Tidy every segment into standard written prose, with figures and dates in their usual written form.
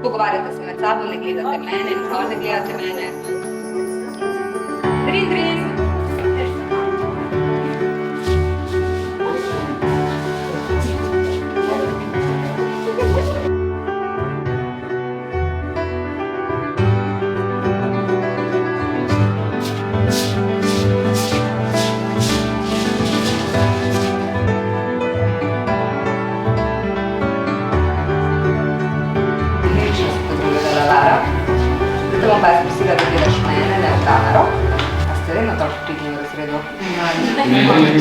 Pogovarjate se med sabo, ne gledate mene, nikoli ne gledate mene. Drin. Zdaj te bom pa jaz prosila, da delaš mene, ne v kamero. A ste vedno tako pridni v razredu?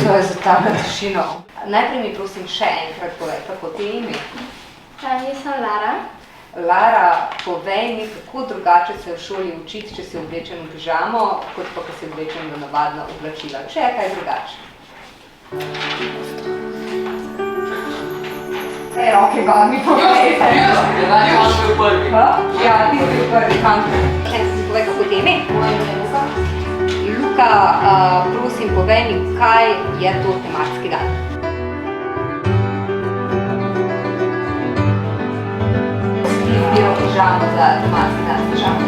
To je za tako tišino. Najprej mi prosim še enkrat povej, kako ti je ime? Jaz sem Lara. Lara, povej mi, kako drugače se v šoli učiti, če si oblečen v pižamo, kot pa, ko si oblečen v navadna oblačila. Če je kaj drugače? Ej, roke gor mi povej. Jaz sem bil prvi. Ja, ti si bil prvi, kam? Še si povej, kako ti je ime? Moje ime je Luka. Luka, prosim, povej mi, kaj je to tematski dan? Ti izbiral pižamo za tematski dan pižamo?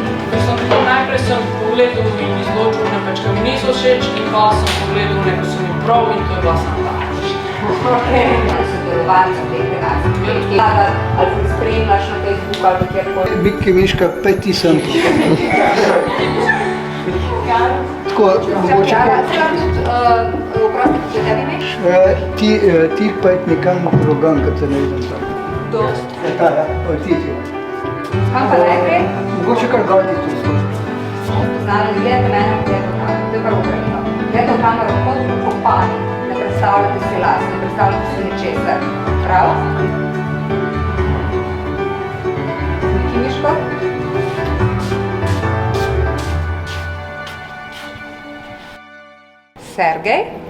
Najprej sem pogledal in izločil one, ki mi niso všeč, in pa sem pogledal one, ki so mi prav, in to je bila sama ta. Sodelovalca teh tematskih. Ali ti spremljaš na Facebooku ali kjerkoli? Biki Miška 5000. Tako, mogoče Oprosti, če tebi imeš? ti pa je nekam drugam, kot se ne vidim tako. Dost. Ti. Kam pa najprej? Mogoče kar gati tu skozi. Poznali, gledate mene, gledate v kamero. To je prvo pravilo. Gledate v kamero kot v kopani. Ne predstavljate si las, ne predstavljate si ničesar. Prav? Biki Miško? Sergej?